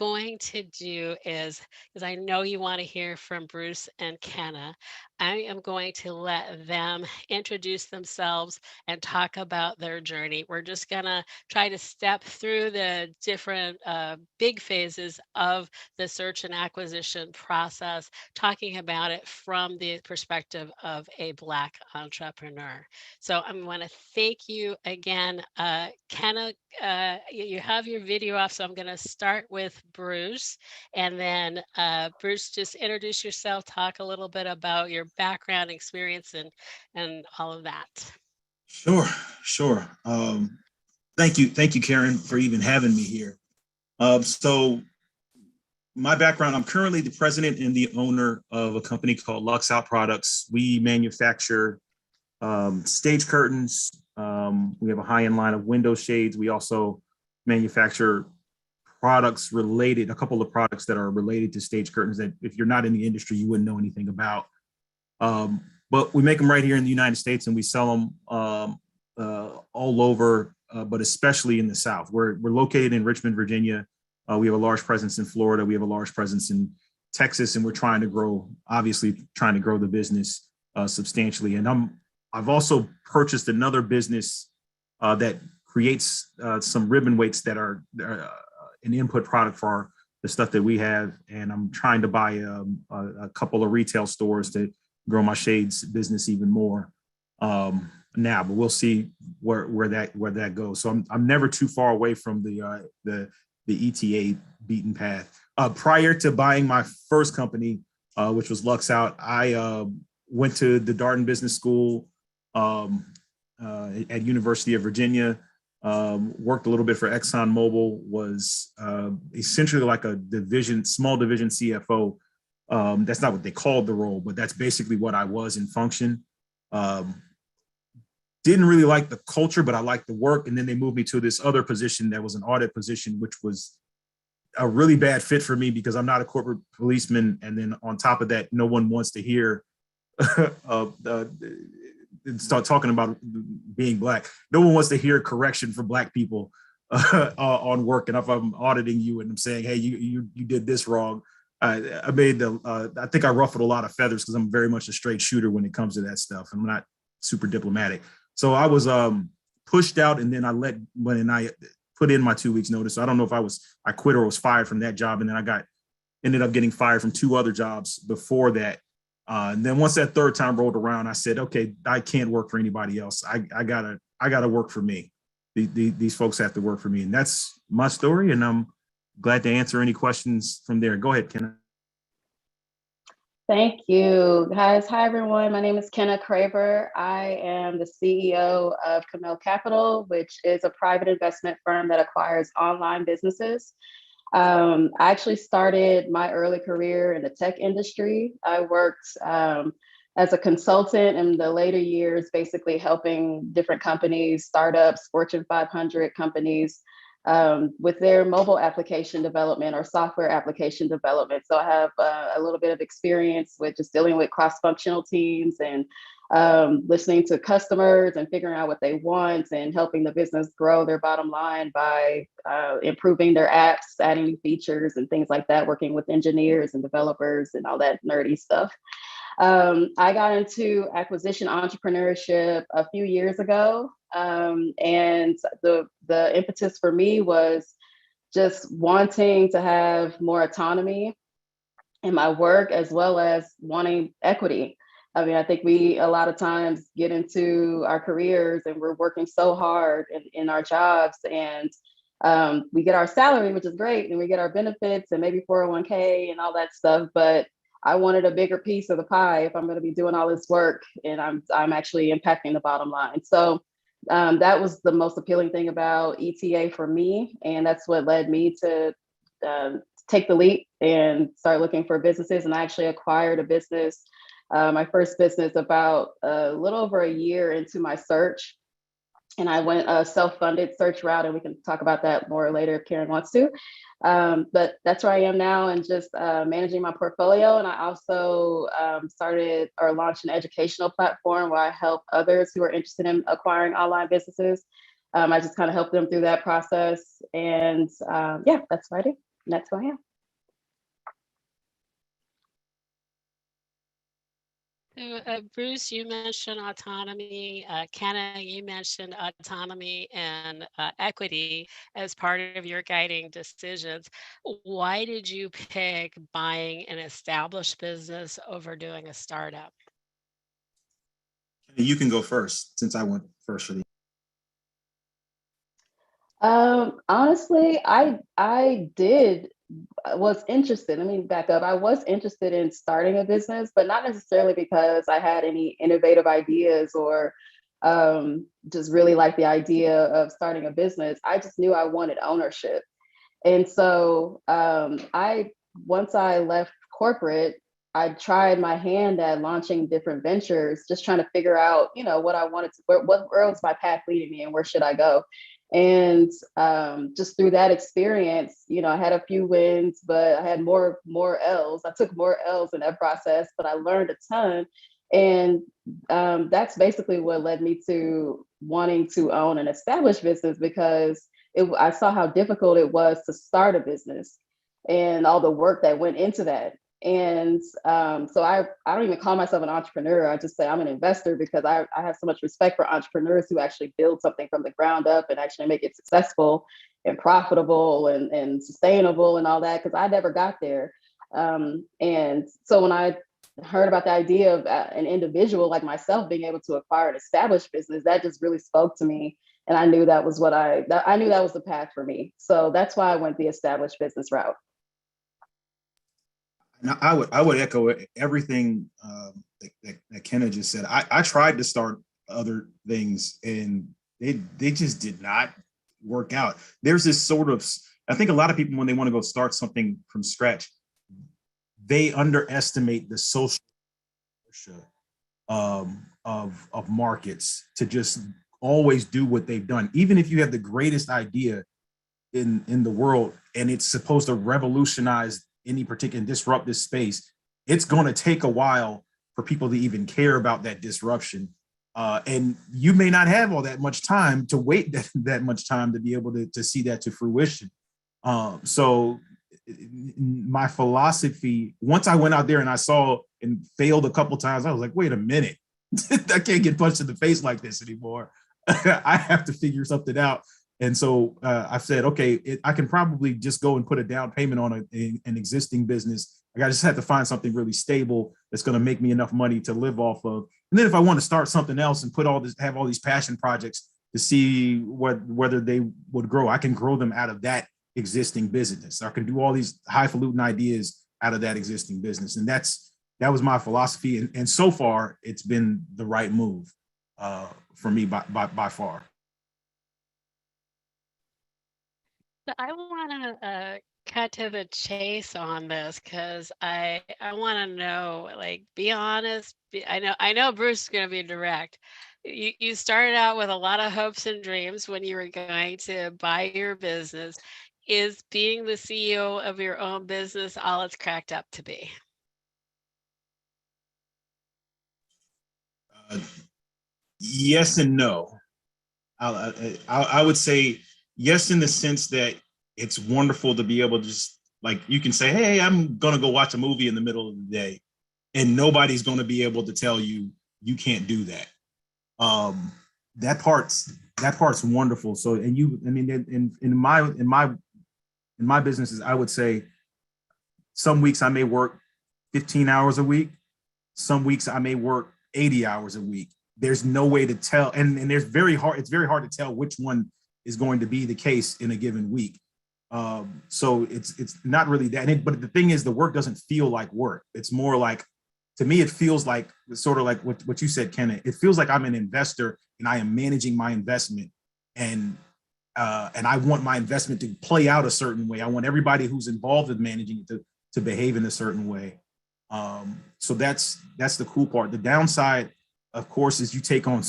going to do is, because I know you want to hear from Bruce and Kenna, I am going to let them introduce themselves and talk about their journey. We're just going to try to step through the different big phases of the search and acquisition process, talking about it from the perspective of a Black entrepreneur. So I want to thank you again. Kenna, you have your video off, so I'm going to start with Bruce. And then Bruce, just introduce yourself, talk a little bit about your background experience and all of that. Sure, sure. Thank you, Karen, for even having me here. So my background, I'm currently the president and the owner of a company called Lux Out Products. We manufacture stage curtains. We have a high-end line of window shades. We also manufacture products related, a couple of products that are related to stage curtains that if you're not in the industry, you wouldn't know anything about. But we make them right here in the United States and we sell them all over, but especially in the South. We're located in Richmond, Virginia. We have a large presence in Florida. We have a large presence in Texas, and we're trying to grow the business substantially. And I've also purchased another business that creates some ribbon weights that are an input product for the stuff that we have. And I'm trying to buy a couple of retail stores to grow my shades business even more now. But we'll see where that goes. So I'm never too far away from the ETA beaten path. Prior to buying my first company, which was Lux Out, I went to the Darden Business School at University of Virginia, worked a little bit for ExxonMobil, was essentially like a small division CFO. That's not what they called the role, but that's basically what I was in function. Didn't really like the culture, but I liked the work. And then they moved me to this other position that was an audit position, which was a really bad fit for me because I'm not a corporate policeman. And then on top of that, no one wants to hear start talking about being Black. No one wants to hear correction for Black people on work. And if I'm auditing you and I'm saying, hey, you did this wrong, I think I ruffled a lot of feathers because I'm very much a straight shooter when it comes to that stuff. I'm not super diplomatic. So I was pushed out, and then I put in my 2 weeks notice. So I don't know if I quit or was fired from that job. And then ended up getting fired from 2 other jobs before that. And then once that third time rolled around, I said, okay, I can't work for anybody else. I gotta work for me. These folks have to work for me. And that's my story. And I'm glad to answer any questions from there. Go ahead, Kenna. Thank you, guys. Hi, everyone. My name is Kenna Craver. I am the CEO of Camel Capital, which is a private investment firm that acquires online businesses. I actually started my early career in the tech industry. I worked as a consultant in the later years, basically helping different companies, startups, Fortune 500 companies, with their mobile application development or software application development. So I have a little bit of experience with just dealing with cross-functional teams and listening to customers and figuring out what they want and helping the business grow their bottom line by improving their apps, adding new features and things like that, working with engineers and developers and all that nerdy stuff. I got into acquisition entrepreneurship a few years ago. And the impetus for me was just wanting to have more autonomy in my work, as well as wanting equity. I mean, I think we a lot of times get into our careers and we're working so hard in our jobs, and we get our salary, which is great, and we get our benefits and maybe 401k and all that stuff. But I wanted a bigger piece of the pie if I'm going to be doing all this work and I'm actually impacting the bottom line. So that was the most appealing thing about ETA for me. And that's what led me to take the leap and start looking for businesses. And I actually acquired a business, my first business, about a little over a year into my search. And I went a self-funded search route, and we can talk about that more later if Karen wants to. But that's where I am now, and just managing my portfolio. And I also started or launched an educational platform where I help others who are interested in acquiring online businesses. I just kind of help them through that process. And yeah, that's what I do. that's who I am. So, Bruce, you mentioned autonomy. Kenna, you mentioned autonomy and equity as part of your guiding decisions. Why did you pick buying an established business over doing a startup? You can go first since I went first for the. Honestly, was interested. Let me back up. I was interested in starting a business, but not necessarily because I had any innovative ideas or just really like the idea of starting a business. I just knew I wanted ownership. And so I once I left corporate, I tried my hand at launching different ventures, just trying to figure out, what I wanted to, where was my path leading me and where should I go? And just through that experience, I had a few wins, but I had more L's. I took more L's in that process, but I learned a ton. And that's basically what led me to wanting to own an established business, because I saw how difficult it was to start a business and all the work that went into that. And so I don't even call myself an entrepreneur. I just say I'm an investor, because I have so much respect for entrepreneurs who actually build something from the ground up and actually make it successful and profitable and sustainable and all that, because I never got there. And so when I heard about the idea of an individual like myself being able to acquire an established business, that just really spoke to me. And I knew that was I knew that was the path for me. So that's why I went the established business route. Now, I would echo everything that Kenna just said. I tried to start other things and they just did not work out. There's this sort of, I think a lot of people, when they want to go start something from scratch, they underestimate the social of markets to just always do what they've done. Even if you have the greatest idea in the world and it's supposed to revolutionize any particular, disrupt this space, it's going to take a while for people to even care about that disruption. And you may not have all that much time to wait that much time to be able to see that to fruition. So my philosophy, once I went out there and I saw and failed a couple times, I was like, wait a minute, I can't get punched in the face like this anymore. I have to figure something out. And so I said, okay, I can probably just go and put a down payment on an existing business. I just have to find something really stable that's going to make me enough money to live off of. And then if I want to start something else and have all these passion projects to see whether they would grow, I can grow them out of that existing business. I can do all these highfalutin ideas out of that existing business. And that was my philosophy. And so far, it's been the right move for me by far. So I want to cut to the chase on this, because I want to know, like, be honest. I know Bruce is going to be direct. You started out with a lot of hopes and dreams when you were going to buy your business. Is being the CEO of your own business all it's cracked up to be? Yes and no. I would say yes, in the sense that it's wonderful to be able to just, like, you can say, hey, I'm going to go watch a movie in the middle of the day, and nobody's going to be able to tell you you can't do that. That part's wonderful. So, and in my businesses, I would say some weeks I may work 15 hours a week. Some weeks I may work 80 hours a week. There's no way to tell. And it's very hard to tell which one is going to be the case in a given week. So it's not really that. But the thing is, the work doesn't feel like work. It's more like, to me, it feels like sort of like what you said, Kenna. It feels like I'm an investor and I am managing my investment, and I want my investment to play out a certain way. I want everybody who's involved in managing it to behave in a certain way. So that's the cool part. The downside, of course, is you take on,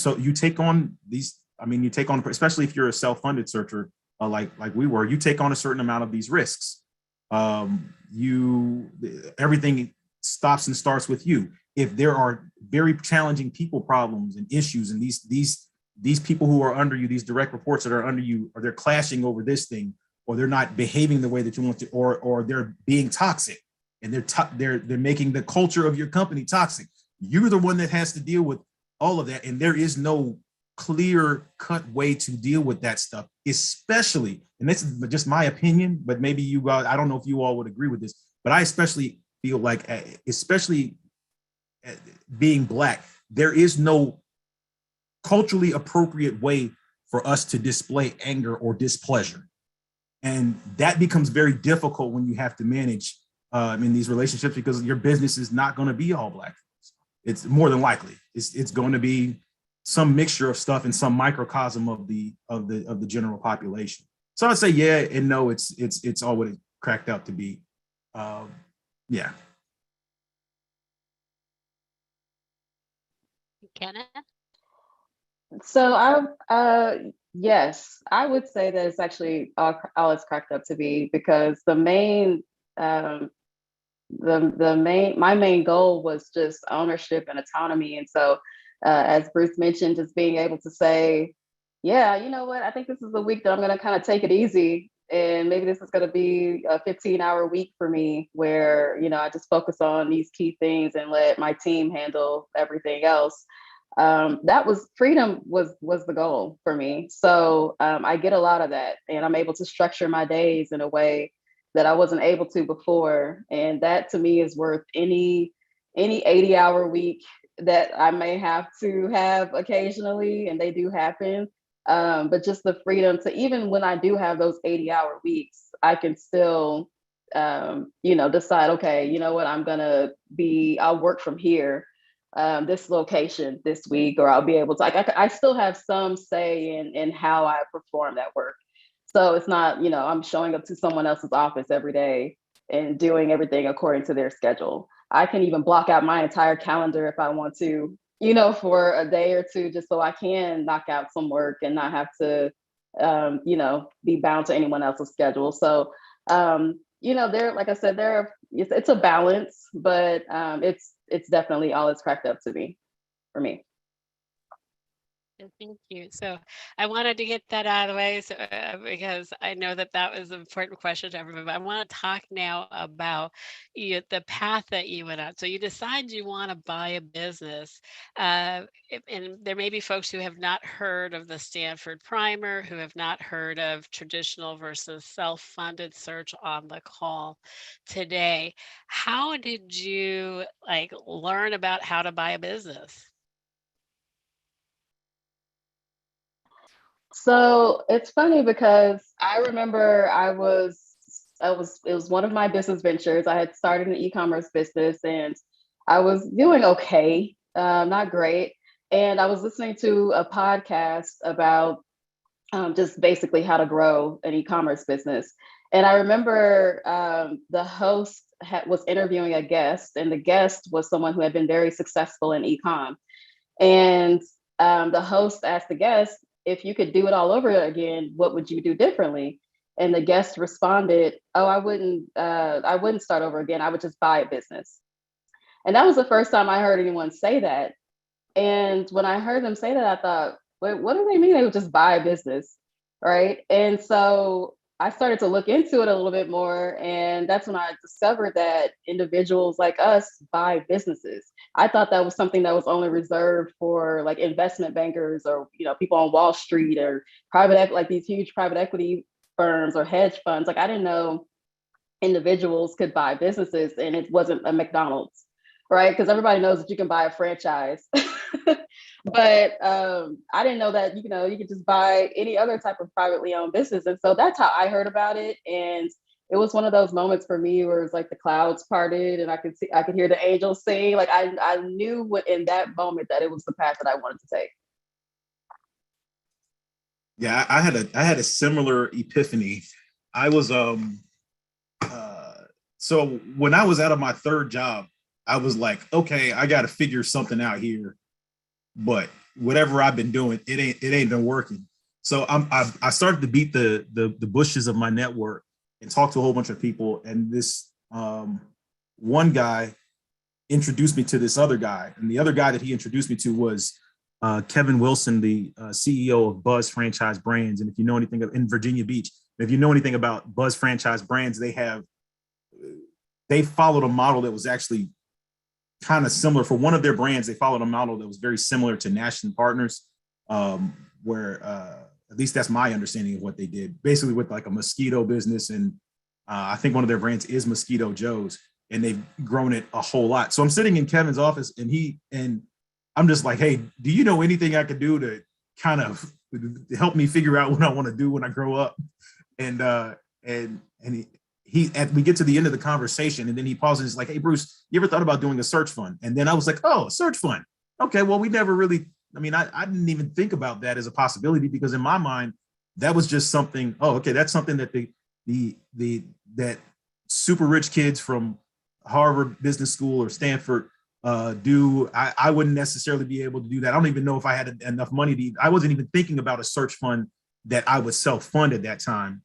especially if you're a self-funded searcher, like we were, you take on a certain amount of these risks. Everything stops and starts with you. If there are very challenging people problems and issues, and these people who are under you, these direct reports that are under you, or they're clashing over this thing, or they're not behaving the way that you want to, or they're being toxic, and they're making the culture of your company toxic. You're the one that has to deal with all of that, and there is no clear cut way to deal with that stuff, especially, and this is just my opinion, but maybe you I don't know if you all would agree with this, but I especially feel like, especially being Black, there is no culturally appropriate way for us to display anger or displeasure. And that becomes very difficult when you have to manage in these relationships, because your business is not going to be all Black. It's more than likely it's going to be some mixture of stuff and some microcosm of the general population. So I'd say yeah and no. It's all what it cracked out to be. Yeah. Kenneth? So yes, I would say that it's actually all it's cracked up to be, because the main my main goal was just ownership and autonomy. And so as Bruce mentioned, just being able to say, yeah, you know what, I think this is the week that I'm going to kind of take it easy, and maybe this is going to be a 15-hour week for me, where, you know, I just focus on these key things and let my team handle everything else. That was freedom was the goal for me. So I get a lot of that, and I'm able to structure my days in a way that I wasn't able to before. And that to me is worth any 80-hour week that I may have to have occasionally, and they do happen. But just the freedom to, even when I do have those 80-hour weeks, I can still, you know, decide, okay, you know what, I'll work from here, this location this week, or I'll be able to, I still have some say in how I perform that work. So it's not, you know, I'm showing up to someone else's office every day and doing everything according to their schedule. I can even block out my entire calendar if I want to, you know, for a day or two, just so I can knock out some work and not have to, you know, be bound to anyone else's schedule. So, you know, like I said, it's a balance, but it's definitely all it's cracked up to be for me. Thank you. So I wanted to get that out of the way, because I know that was an important question to everybody. But I want to talk now about the path that you went on. So you decide you want to buy a business, and there may be folks who have not heard of the Stanford Primer, who have not heard of traditional versus self-funded search on the call today. How did you learn about how to buy a business? So it's funny because I remember it was one of my business ventures. I had started an e-commerce business, and I was doing okay, not great. And I was listening to a podcast about just basically how to grow an e-commerce business. And I remember the host was interviewing a guest, and the guest was someone who had been very successful in e-com. And the host asked the guest, if you could do it all over again, what would you do differently? And the guest responded, oh, I wouldn't start over again. I would just buy a business. And that was the first time I heard anyone say that. And when I heard them say that, I thought, wait, what do they mean they would just buy a business? Right. And so I started to look into it a little bit more. And that's when I discovered that individuals like us buy businesses. I thought that was something that was only reserved for like investment bankers, or, you know, people on Wall Street, or like these huge private equity firms or hedge funds. Like, I didn't know individuals could buy businesses, and it wasn't a McDonald's, right? Because everybody knows that you can buy a franchise. But I didn't know that, you know, you could just buy any other type of privately owned business. And so that's how I heard about it. And it was one of those moments for me where it was like the clouds parted, and I could hear the angels sing. Like I knew in that moment that it was the path that I wanted to take. Yeah, I had a similar epiphany. I was so when I was out of my third job, I was like, okay, I got to figure something out here. But whatever I've been doing, it ain't been working. So I started to beat the bushes of my network and talk to a whole bunch of people. And this one guy introduced me to this other guy, and the other guy that he introduced me to was Kevin Wilson, the CEO of Buzz Franchise Brands. And if you know anything in Virginia Beach, If you know anything about Buzz franchise brands, they followed a model that was actually kind of similar. For one of their brands, they followed a model that was very similar to National Partners, where at least that's my understanding of what they did, basically with like a mosquito business. And I think one of their brands is Mosquito Joe's, and they've grown it a whole lot. So I'm sitting in Kevin's office, and I'm just like, hey, do you know anything I could do to kind of help me figure out what I want to do when I grow up? And we get to the end of the conversation, and then he pauses and he's like, hey, Bruce, you ever thought about doing a search fund? And then I was like, oh, search fund. Okay, well, we never really, I didn't even think about that as a possibility, because in my mind, that was just something, oh, okay, that's something that that super rich kids from Harvard Business School or Stanford do. I wouldn't necessarily be able to do that. I don't even know if I had enough money I wasn't even thinking about a search fund that I would self-fund at that time.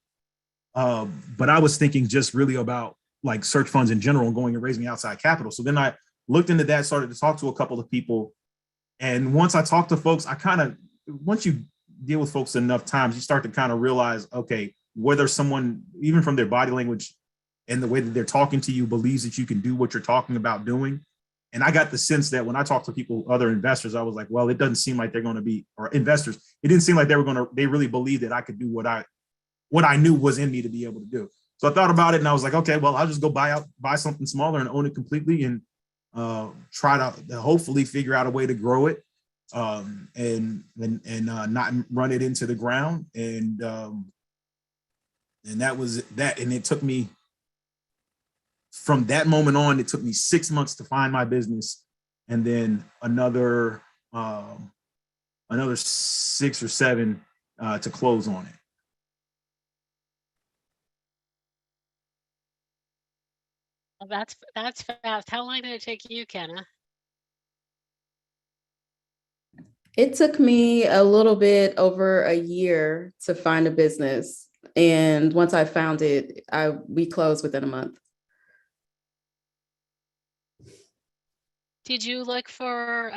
But I was thinking just really about like search funds in general and going and raising outside capital. So then I looked into that, started to talk to a couple of people. And once I talked to folks, once you deal with folks enough times, you start to kind of realize, okay, whether someone, even from their body language and the way that they're talking to you, believes that you can do what you're talking about doing. And I got the sense that when I talked to people, other investors, I was like, well, it doesn't seem like they're going to be, or investors, it didn't seem like they really believed that I could do what I knew was in me to be able to do. So I thought about it, and I was like, okay, well, I'll just go buy something smaller and own it completely, and try to hopefully figure out a way to grow it, and not run it into the ground. And that was that. And it took me, from that moment on, it took me 6 months to find my business, and then another 6 or 7 to close on it. Well, that's fast. How long did it take you, Kenna? It took me a little bit over a year to find a business. And once I found it, we closed within a month. Did you look for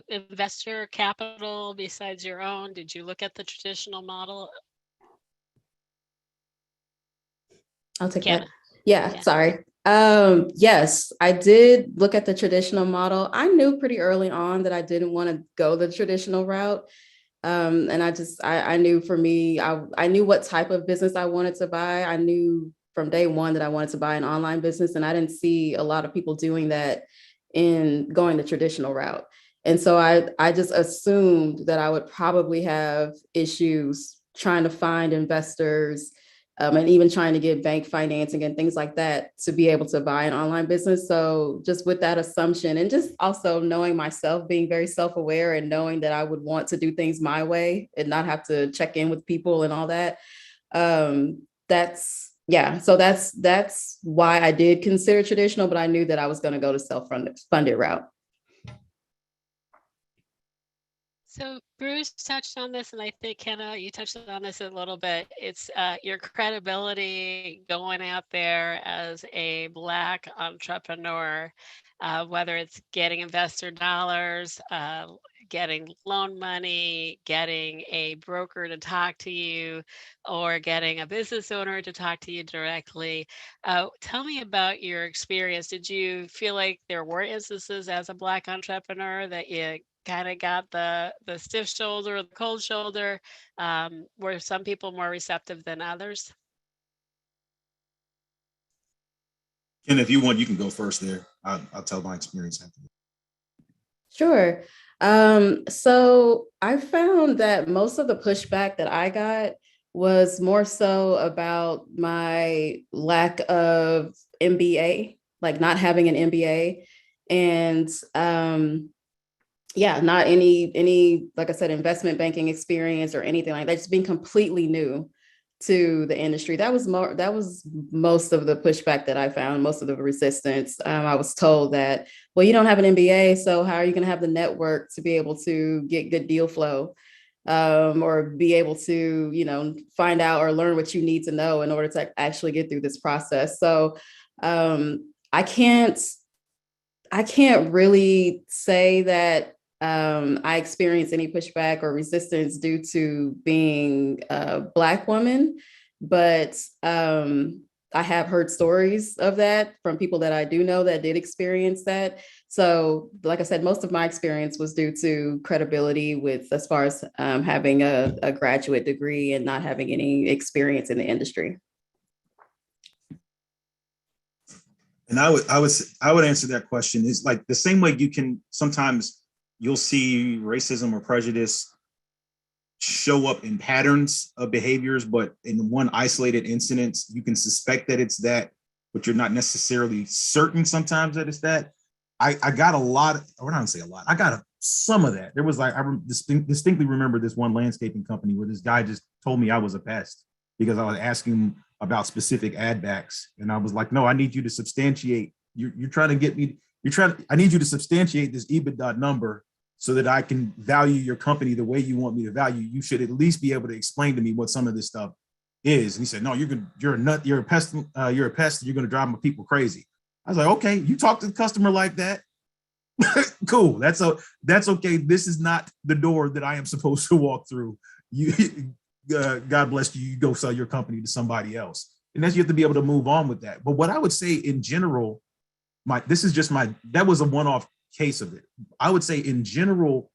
investor capital besides your own? Did you look at the traditional model? I'll take Kenna. that. Yeah, sorry. Yes, I did look at the traditional model. I knew pretty early on that I didn't want to go the traditional route. And I knew for me, I knew what type of business I wanted to buy. I knew from day one that I wanted to buy an online business, and I didn't see a lot of people doing that in going the traditional route. And so I just assumed that I would probably have issues trying to find investors, and even trying to get bank financing and things like that to be able to buy an online business. So just with that assumption, and just also knowing myself, being very self-aware and knowing that I would want to do things my way and not have to check in with people and all that. So that's why I did consider traditional, but I knew that I was going to go to self-funded route. So Bruce touched on this, and I think Kenna, you touched on this a little bit. It's your credibility going out there as a Black entrepreneur, whether it's getting investor dollars, getting loan money, getting a broker to talk to you, or getting a business owner to talk to you directly. Tell me about your experience. Did you feel like there were instances as a Black entrepreneur that you kind of got the stiff shoulder or the cold shoulder? Were some people more receptive than others? And if you want, you can go first there. I'll tell my experience after. Sure. So I found that most of the pushback that I got was more so about my lack of MBA, like not having an MBA, and not any, like I said, investment banking experience or anything like that, just being completely new to the industry. That was most of the pushback that I found, most of the resistance. I was told that, well, you don't have an MBA, so how are you going to have the network to be able to get good deal flow, or be able to, find out or learn what you need to know in order to actually get through this process. So I can't really say that I experienced any pushback or resistance due to being a Black woman. but I have heard stories of that from people that I do know that did experience that. So, like I said, most of my experience was due to credibility with as far as having a graduate degree and not having any experience in the industry. And I would answer that question. It's like the same way you can sometimes you'll see racism or prejudice show up in patterns of behaviors, but in one isolated incident, you can suspect that it's that, but you're not necessarily certain sometimes that it's that. I got a lot, or not to say a lot, I got some of that. There was like, I distinctly remember this one landscaping company where this guy just told me I was a pest because I was asking him about specific ad backs. And I was like, no, I need you to substantiate. You're trying to get me, I need you to substantiate this EBITDA number so that I can value your company the way you want me to value. You should at least be able to explain to me what some of this stuff is. And he said, no, you're a nut, you're a pest, you're going to drive my people crazy. I was like, okay, you talk to the customer like that. Cool. That's okay. This is not the door that I am supposed to walk through. You, God bless you. You go sell your company to somebody else. And then you have to be able to move on with that. But what I would say in general, that was a one-off case of it. I would say in general,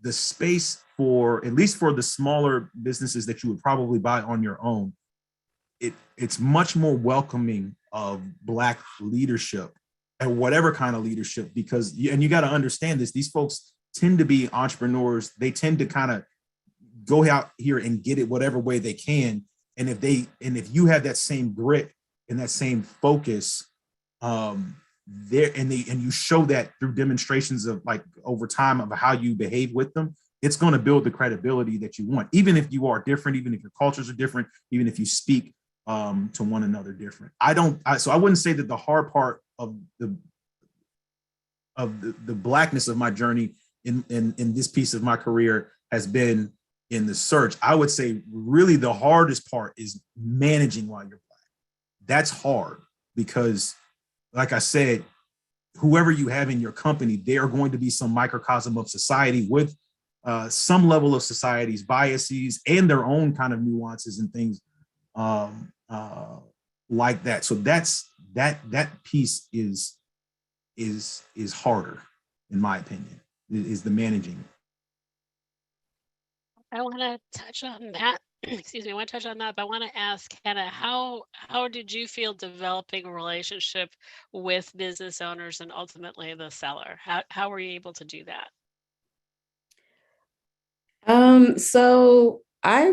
the space for, at least for the smaller businesses that you would probably buy on your own, it's much more welcoming of Black leadership and whatever kind of leadership, because, and you got to understand this, these folks tend to be entrepreneurs. They tend to kind of go out here and get it whatever way they can. And if you have that same grit and that same focus, there and you show that through demonstrations of like over time of how you behave with them, it's going to build the credibility that you want, even if you are different, even if your cultures are different, even if you speak to one another different. So I wouldn't say that the hard part of the Blackness of my journey in this piece of my career has been in the search. I would say really the hardest part is managing while you're Black. That's hard because, like I said, whoever you have in your company, they are going to be some microcosm of society with some level of society's biases and their own kind of nuances and things like that. So that piece is harder, in my opinion, is the managing. I want to touch on that. Excuse me. I want to touch on that, but I want to ask Hannah, how did you feel developing a relationship with business owners and ultimately the seller? How were you able to do that? So I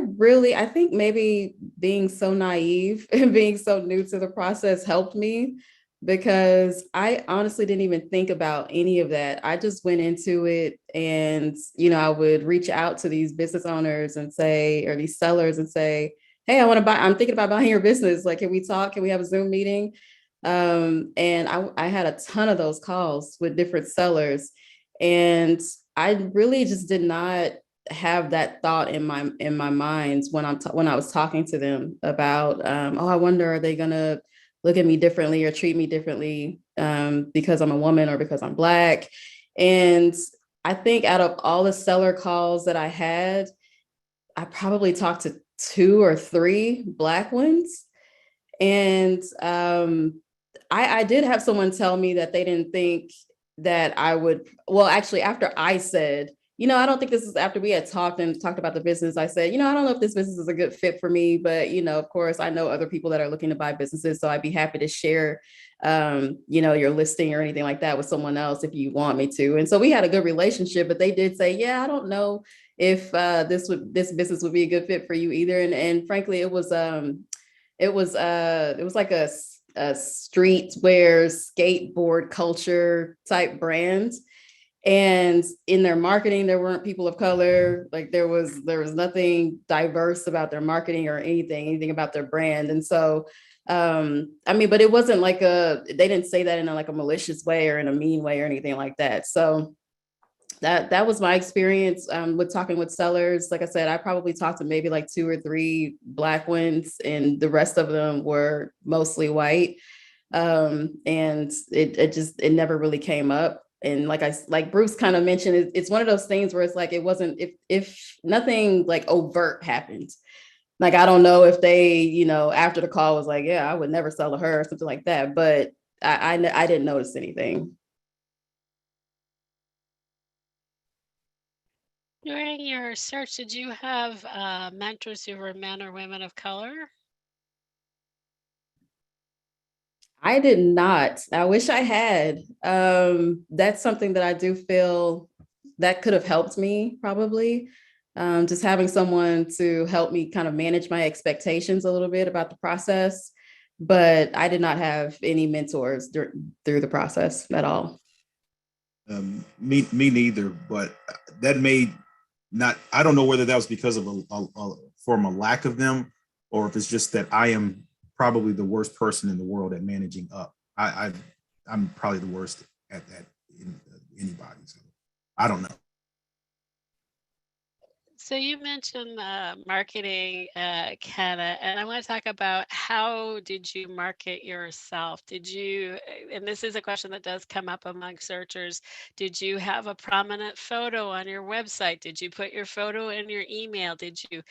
think maybe being so naive and being so new to the process helped me, because I honestly didn't even think about any of that. I just went into it and, I would reach out to these business owners and say, or these sellers and say, hey, I'm thinking about buying your business. Like, can we talk? Can we have a Zoom meeting? And I had a ton of those calls with different sellers, and I really just did not have that thought in my mind when I was talking to them about, I wonder, are they gonna look at me differently or treat me differently because I'm a woman or because I'm Black? And I think out of all the seller calls that I had, I probably talked to 2 or 3 Black ones. And I did have someone tell me that they didn't think that I would, well, actually, after I said, I don't think this is, after we had talked about the business, I said, I don't know if this business is a good fit for me, but, of course, I know other people that are looking to buy businesses. So I'd be happy to share, your listing or anything like that with someone else if you want me to. And so we had a good relationship, but they did say, yeah, I don't know if this business would be a good fit for you either. And frankly, it was like a streetwear skateboard culture type brand. And in their marketing, there weren't people of color. Like there was nothing diverse about their marketing or anything about their brand. And so, but it wasn't like they didn't say that in a malicious way or in a mean way or anything like that. So that was my experience with talking with sellers. Like I said, I probably talked to maybe like 2 or 3 Black ones, and the rest of them were mostly white. And it never really came up. And like Bruce kind of mentioned, it's one of those things where it's like, it wasn't, if nothing like overt happened, Like, I don't know if they, after the call was like, yeah, I would never sell to her or something like that. But I didn't notice anything. During your search, did you have mentors who were men or women of color? I did not. I wish I had. That's something that I do feel that could have helped me probably. Just having someone to help me kind of manage my expectations a little bit about the process. But I did not have any mentors through the process at all. Me neither. But that made not. I don't know whether that was because of from a lack of them, or if it's just that I am probably the worst person in the world at managing up. I'm probably the worst at that in anybody. So I don't know. So you mentioned marketing, Kenna, and I want to talk about how did you market yourself? Did you, and this is a question that does come up among searchers, did you have a prominent photo on your website? Did you put your photo in your email? Did you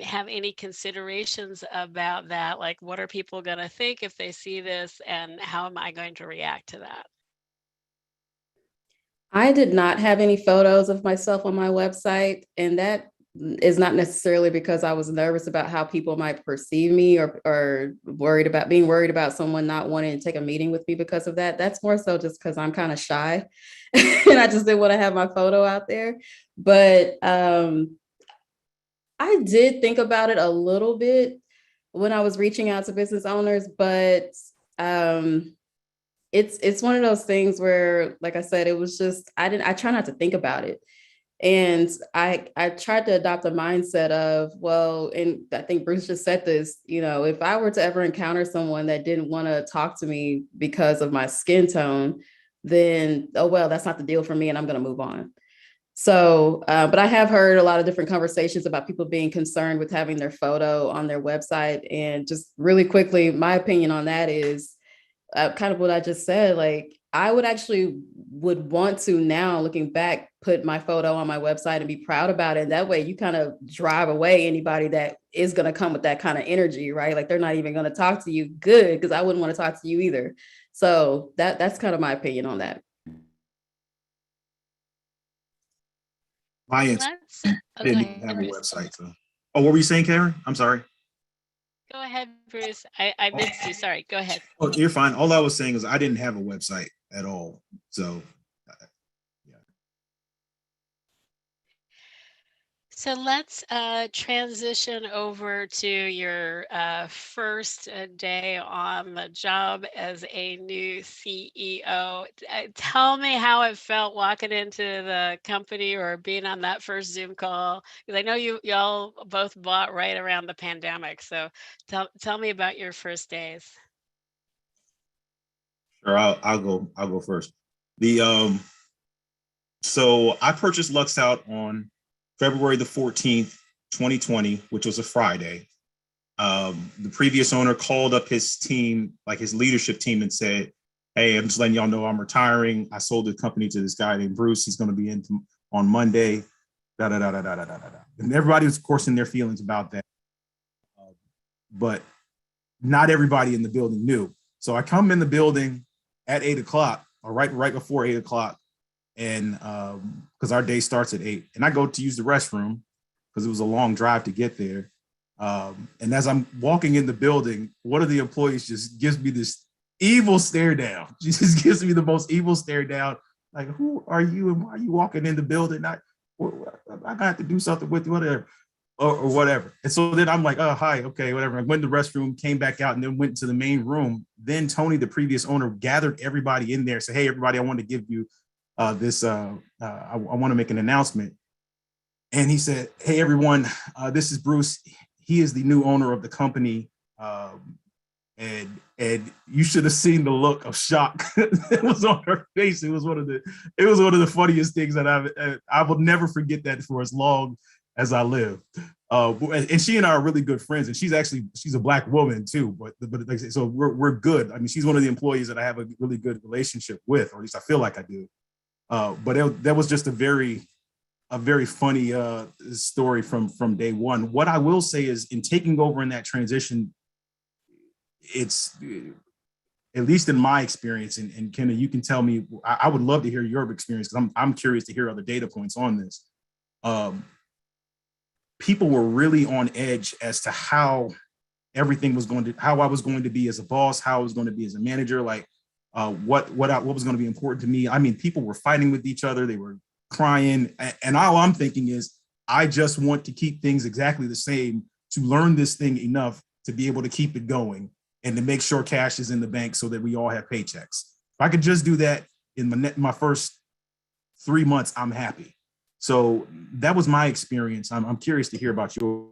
have any considerations about that? Like, what are people going to think if they see this, and how am I going to react to that? I did not have any photos of myself on my website, and that is not necessarily because I was nervous about how people might perceive me or being worried about someone not wanting to take a meeting with me because of that. That's more so just because I'm kind of shy and I just didn't want to have my photo out there. But I did think about it a little bit when I was reaching out to business owners, but um, it's one of those things where, like I said, it was just I try not to think about it. And I tried to adopt a mindset of, well, and I think Bruce just said this, if I were to ever encounter someone that didn't want to talk to me because of my skin tone, then, oh, well, that's not the deal for me and I'm going to move on. So, but I have heard a lot of different conversations about people being concerned with having their photo on their website. And just really quickly, my opinion on that is kind of what I just said. Like, I would want to now, looking back, put my photo on my website and be proud about it. And that way you kind of drive away anybody that is going to come with that kind of energy, right? Like, they're not even going to talk to you good, because I wouldn't want to talk to you either. So that's kind of my opinion on that. My answer Let's, oh, go didn't even ahead, have a Bruce. website. So, oh, what were you saying, Karen? I'm sorry. Go ahead, Bruce. I missed you. Sorry. Go ahead. Oh, you're fine. All I was saying is I didn't have a website at all. So, yeah. So let's transition over to your first day on the job as a new CEO. Tell me how it felt walking into the company or being on that first Zoom call, because I know y'all both bought right around the pandemic. So tell me about your first days. Sure, I'll go first. The So I purchased Lux out on February the 14th, 2020, which was a Friday. The previous owner called up his team, like his leadership team, and said, "Hey, I'm just letting y'all know I'm retiring. I sold the company to this guy named Bruce. He's going to be in on Monday." Da da da da da da da da. And everybody was, of course, in their feelings about that, but not everybody in the building knew. So I come in the building at 8 o'clock, or right before 8 o'clock, and because our day starts at 8, and I go to use the restroom because it was a long drive to get there. And as I'm walking in the building, one of the employees just gives me this evil stare down. She just gives me the most evil stare down. Like, who are you and why are you walking in the building? I got to do something with you, whatever, or whatever. And so then I'm like, oh, hi, okay, whatever. I went to the restroom, came back out, and then went to the main room. Then Tony, the previous owner, gathered everybody in there, said, hey, everybody, I want to give you this. I want to make an announcement. And he said, hey, everyone, this is Bruce. He is the new owner of the company. And you should have seen the look of shock that was on her face. It was one of the funniest things that I will never forget that for as long as I live. And she and I are really good friends, and she's a Black woman too. But like I say, so we're good. I mean, she's one of the employees that I have a really good relationship with, or at least I feel like I do. But that was just a very a very funny story from day one. What I will say is, in taking over in that transition, it's, at least in my experience, and Kenna, you can tell me, I would love to hear your experience, because I'm curious to hear other data points on this. People were really on edge as to how everything was going to, how I was going to be as a boss, how I was going to be as a manager, like what was going to be important to me. I mean, people were fighting with each other, they were crying, and all I'm thinking is, I just want to keep things exactly the same, to learn this thing enough to be able to keep it going and to make sure cash is in the bank so that we all have paychecks. If I could just do that in my first 3 months, I'm happy. So that was my experience. I'm curious to hear about your.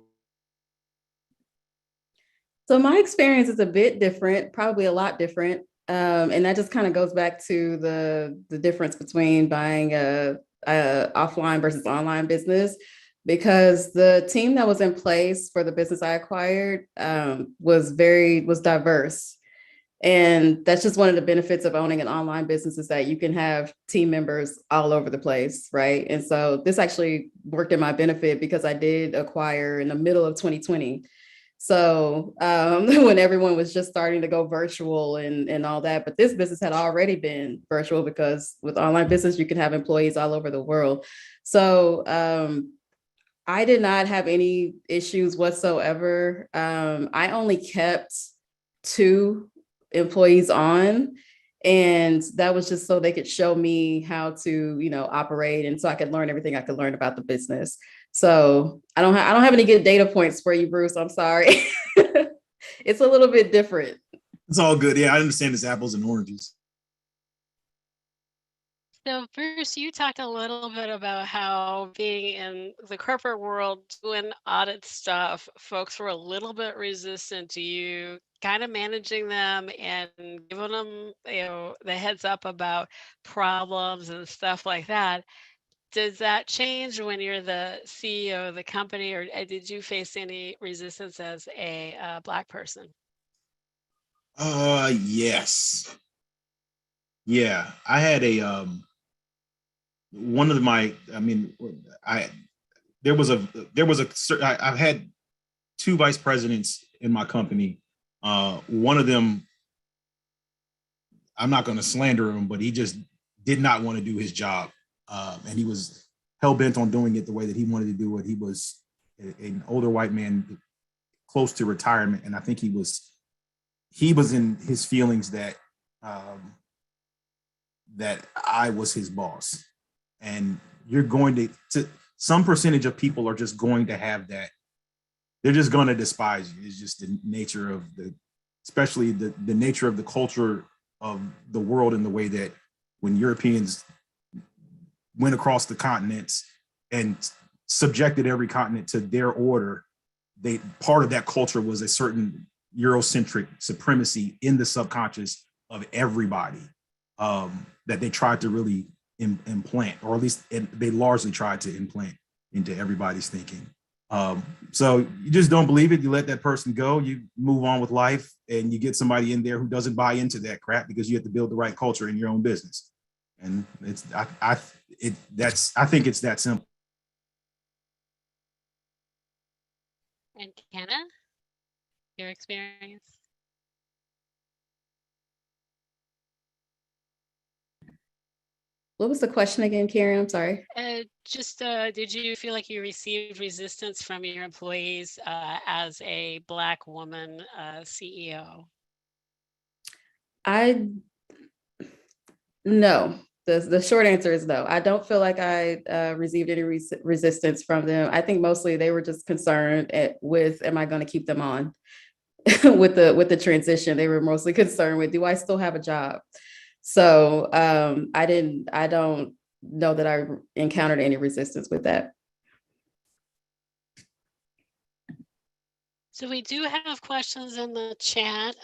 So my experience is a bit different, probably a lot different. And that just kind of goes back to the difference between buying a offline versus online business, because the team that was in place for the business I acquired was diverse. And that's just one of the benefits of owning an online business, is that you can have team members all over the place, right? And so this actually worked in my benefit, because I did acquire in the middle of 2020. So when everyone was just starting to go virtual and all that, but this business had already been virtual, because with online business, you can have employees all over the world. So I did not have any issues whatsoever. I only kept 2 employees on, and that was just so they could show me how to, operate, and so I could learn everything I could learn about the business. So I don't have any good data points for you, Bruce. I'm sorry. It's a little bit different. It's all good. Yeah, I understand it's apples and oranges. So Bruce, you talked a little bit about how being in the corporate world doing audit stuff, folks were a little bit resistant to you kind of managing them and giving them, the heads up about problems and stuff like that. Does that change when you're the CEO of the company, or did you face any resistance as a Black person? Yes. Yeah, I had a one of my, I mean, I there was a I've had 2 vice presidents in my company. One of them, I'm not going to slander him, but he just did not want to do his job, and he was hell bent on doing it the way that he wanted to do it. He was an older white man, close to retirement, and I think he was in his feelings that that I was his boss. And you're going to some percentage of people are just going to have that. They're just going to despise you. It's just the nature of especially the nature of the culture of the world, and the way that when Europeans went across the continents and subjected every continent to their order, part of that culture was a certain Eurocentric supremacy in the subconscious of everybody, that they tried to really implant, or at least they largely tried to implant into everybody's thinking. So you just don't believe it. You let that person go. You move on with life, and you get somebody in there who doesn't buy into that crap, because you have to build the right culture in your own business. And I think it's that simple. And Kenna, your experience? What was the question again, Karen? I'm sorry. Did you feel like you received resistance from your employees as a Black woman CEO? No. The short answer is no. I don't feel like I received any resistance from them. I think mostly they were just concerned with, am I going to keep them on with the transition? They were mostly concerned with, do I still have a job? So I don't know that I encountered any resistance with that. So we do have questions in the chat.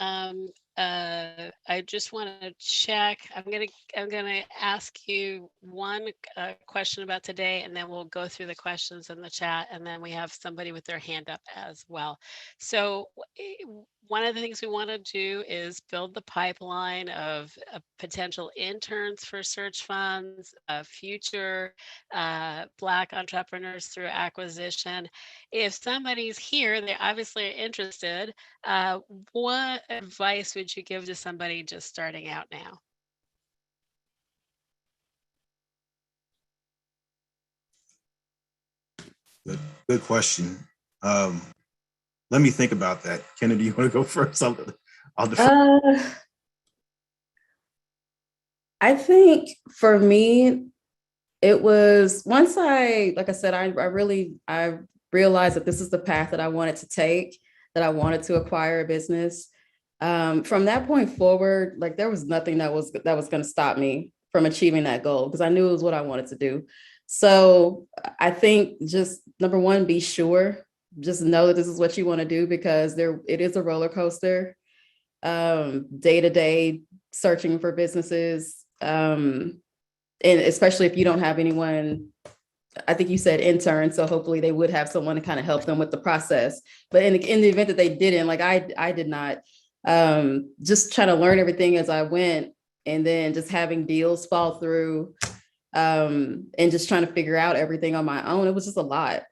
I just want to check. I'm gonna ask you one question about today, and then we'll go through the questions in the chat, and then we have somebody with their hand up as well. So one of the things we want to do is build the pipeline of potential interns for search funds, future Black entrepreneurs through acquisition. If somebody's here, they obviously are interested. uh, what advice would you give to somebody just starting out now? Good question. Um, Let me think about that. Kennedy, you want to go first? I'll defer. I think for me, it was once like I said, I realized that this is the path that I wanted to take, that I wanted to acquire a business. From that point forward, like there was nothing that was going to stop me from achieving that goal because I knew it was what I wanted to do. So I think just number one, be sure, just know that this is what you want to do because it is a roller coaster, day to day searching for businesses. And especially if you don't have anyone, I think you said intern, so hopefully they would have someone to kind of help them with the process. But in the event that they didn't, like I did not, just trying to learn everything as I went, and then just having deals fall through, and just trying to figure out everything on my own. It was just a lot.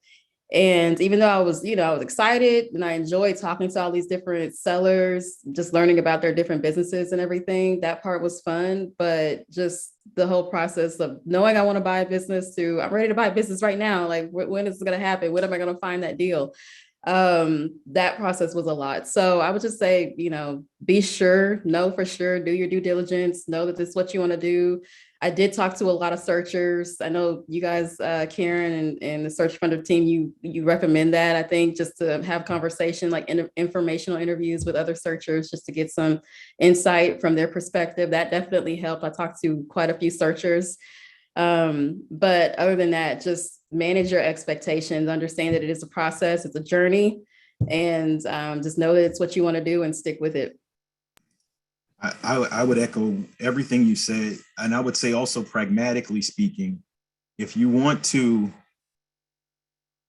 And even though I was excited and I enjoyed talking to all these different sellers, just learning about their different businesses and everything, that part was fun. But just the whole process of knowing I want to buy a business to I'm ready to buy a business right now. Like, when is it going to happen? When am I going to find that deal? That process was a lot. So I would just say, be sure, know for sure, do your due diligence, know that this is what you want to do. I did talk to a lot of searchers. I know you guys, Karen and the Searchfunder team, you recommend that. I think just to have conversation, like informational interviews with other searchers, just to get some insight from their perspective. That definitely helped. I talked to quite a few searchers. But other than that, just manage your expectations, understand that it is a process, it's a journey, and just know that it's what you want to do and stick with it. I would echo everything you said. And I would say also, pragmatically speaking, if you want to,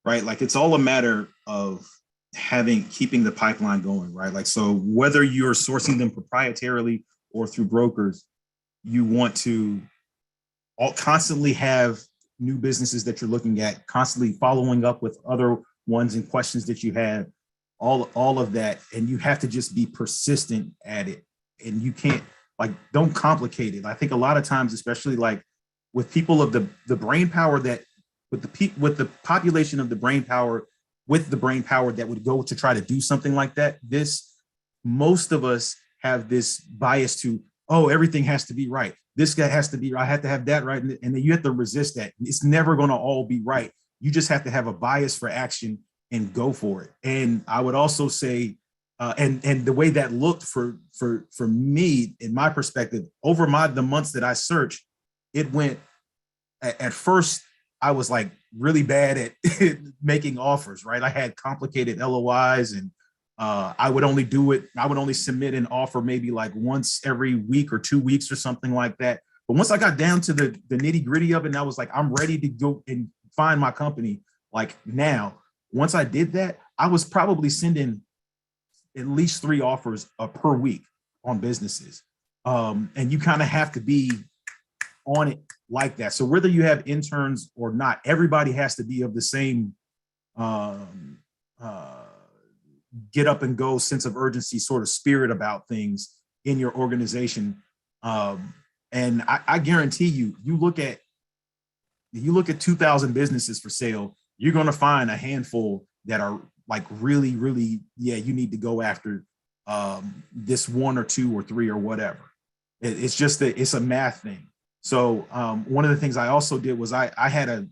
right, like it's all a matter of keeping the pipeline going, right? Like, so whether you're sourcing them proprietarily or through brokers, you want to constantly have new businesses that you're looking at, constantly following up with other ones and questions that you have, all of that. And you have to just be persistent at it. And you can't, like, don't complicate it. I think a lot of times, especially like with people of the brain power with the population of the brain power, with the brain power that would go to try to do something like that, most of us have this bias to, oh, everything has to be right. This guy has to be, I have to have that right. And then you have to resist that. It's never going to all be right. You just have to have a bias for action and go for it. And I would also say, and the way that looked for me, in my perspective, over the months that I searched, it went, at first, I was like really bad at making offers, right? I had complicated LOIs, and I would only submit an offer maybe like once every week or 2 weeks or something like that. But once I got down to the nitty gritty of it, and I was like, I'm ready to go and find my company. Like now, once I did that, I was probably sending at least 3 offers per week on businesses. And you kind of have to be on it like that. So whether you have interns or not, everybody has to be of the same get up and go sense of urgency sort of spirit about things in your organization. And I guarantee you look at 2,000 businesses for sale, you're going to find a handful that are like really, really, yeah, you need to go after this 1 or 2 or 3 or whatever. It's just it's a math thing. So one of the things I also did was I had a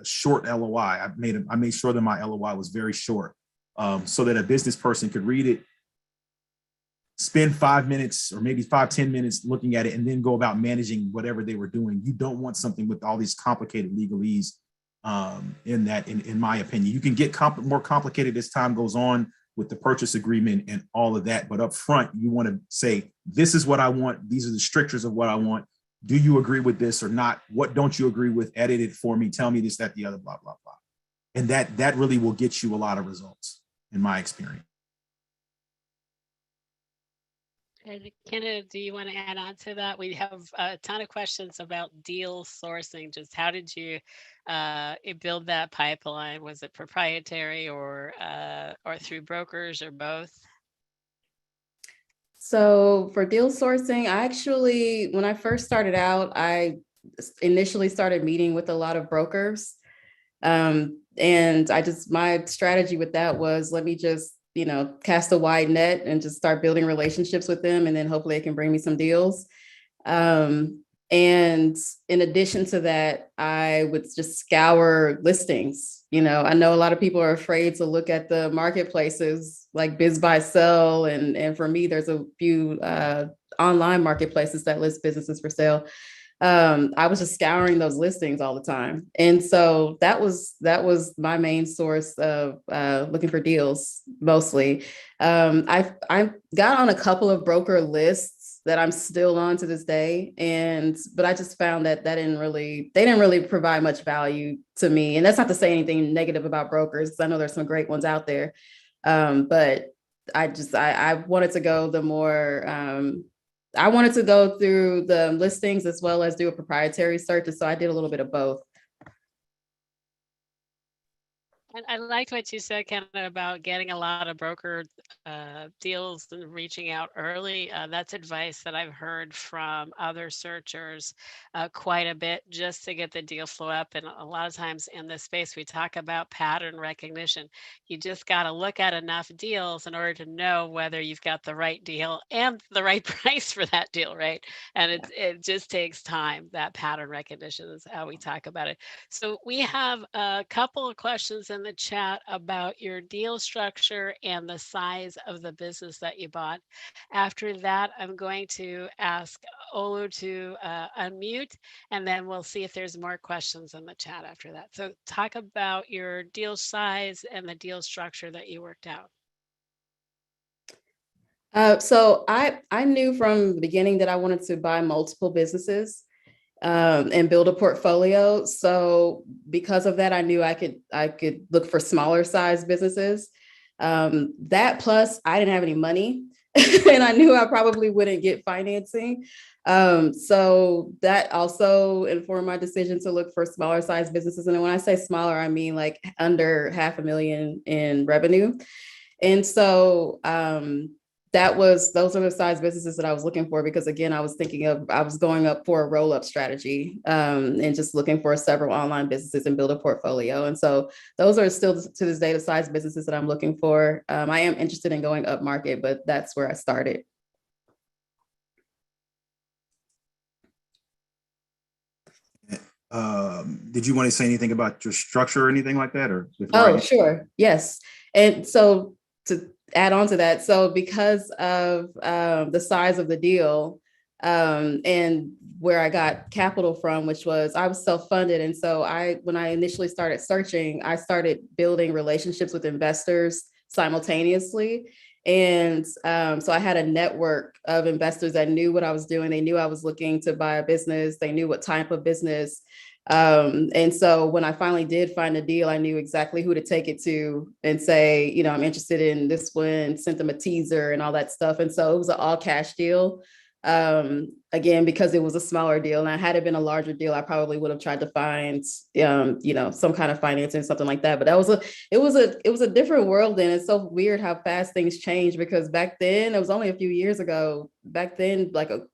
short LOI. I made sure that my LOI was very short, so that a business person could read it, spend 5 minutes or maybe 5-10 minutes looking at it, and then go about managing whatever they were doing. You don't want something with all these complicated legalese in my opinion. You can get more complicated as time goes on. with the purchase agreement and all of that. But up front, you want to say, this is what I want. These are the strictures of what I want. Do you agree with this or not? What don't you agree with? Edit it for me. Tell me this, that, the other, blah, blah, blah. And that really will get you a lot of results in my experience. And Kenna, do you want to add on to that? We have a ton of questions about deal sourcing. Just how did you build that pipeline? Was it proprietary or through brokers or both? So for deal sourcing, I actually, when I first started out, I initially started meeting with a lot of brokers. And my strategy with that was, let me just, cast a wide net and just start building relationships with them. And then hopefully it can bring me some deals. And in addition to that, I would just scour listings. I know a lot of people are afraid to look at the marketplaces like Biz Buy Sell. And for me, there's a few online marketplaces that list businesses for sale. I was just scouring those listings all the time. And so that was my main source of looking for deals mostly. I got on a couple of broker lists that I'm still on to this day. But I just found that they didn't really provide much value to me. And that's not to say anything negative about brokers, because I know there's some great ones out there. But I wanted to go I wanted to go through the listings as well as do a proprietary search. And so I did a little bit of both. And I liked what you said, Ken, about getting a lot of broker deals and reaching out early. That's advice that I've heard from other searchers quite a bit, just to get the deal flow up. And a lot of times in this space, we talk about pattern recognition. You just got to look at enough deals in order to know whether you've got the right deal and the right price for that deal, right? And it just takes time. That pattern recognition is how we talk about it. So we have a couple of questions in the chat about your deal structure and the size of the business that you bought. After that, I'm going to ask Olu to unmute, and then we'll see if there's more questions in the chat after that. So talk about your deal size and the deal structure that you worked out. So I knew from the beginning that I wanted to buy multiple businesses. And build a portfolio. So because of that, I knew I could look for smaller size businesses. That plus I didn't have any money and I knew I probably wouldn't get financing. So that also informed my decision to look for smaller size businesses. And when I say smaller, I mean like under $500,000 in revenue. And so those are the size businesses that I was looking for, because again, I was going up for a roll-up strategy and just looking for several online businesses and build a portfolio. And so those are still to this day the size businesses that I'm looking for. I am interested in going up market, but that's where I started. Did you want to say anything about your structure or anything like that? Oh, sure. Yes. And so to add on to that, so because of the size of the deal and where I got capital from, which was I was self-funded. And so when I initially started searching, I started building relationships with investors simultaneously. And so I had a network of investors that knew what I was doing. They knew I was looking to buy a business. They knew what type of business. And so when I finally did find a deal, I knew exactly who to take it to and say, I'm interested in this one, sent them a teaser and all that stuff. And so it was an all cash deal. Again, because it was a smaller deal, and had it been a larger deal, I probably would have tried to find, some kind of financing, something like that. But it was a different world then. It's so weird how fast things change, because back then, it was only a few years ago. Back then,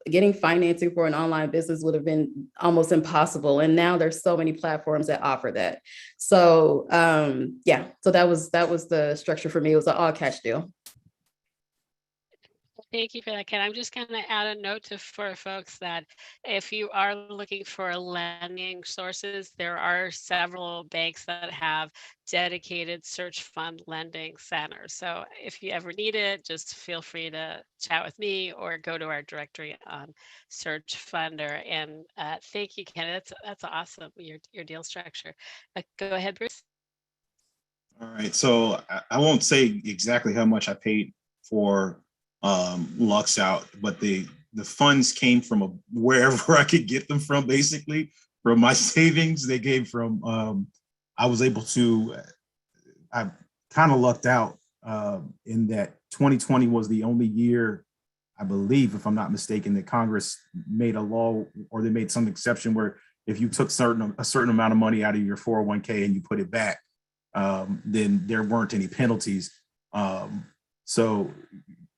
getting financing for an online business would have been almost impossible. And now there's so many platforms that offer that. So so that was the structure for me. It was an all cash deal. Thank you for that, Ken. I'm just going to add a note for folks that if you are looking for lending sources, there are several banks that have dedicated search fund lending centers. So if you ever need it, just feel free to chat with me or go to our directory on Searchfunder. And thank you, Ken. That's awesome, your deal structure. Go ahead, Bruce. All right. So I won't say exactly how much I paid for Lux Out, but the funds came from wherever I could get them from, basically from my savings. They came from I was able to I kind of lucked out in that 2020 was the only year, I believe, if I'm not mistaken, that Congress made a law or they made some exception where if you took a certain amount of money out of your 401k and you put it back, then there weren't any penalties. So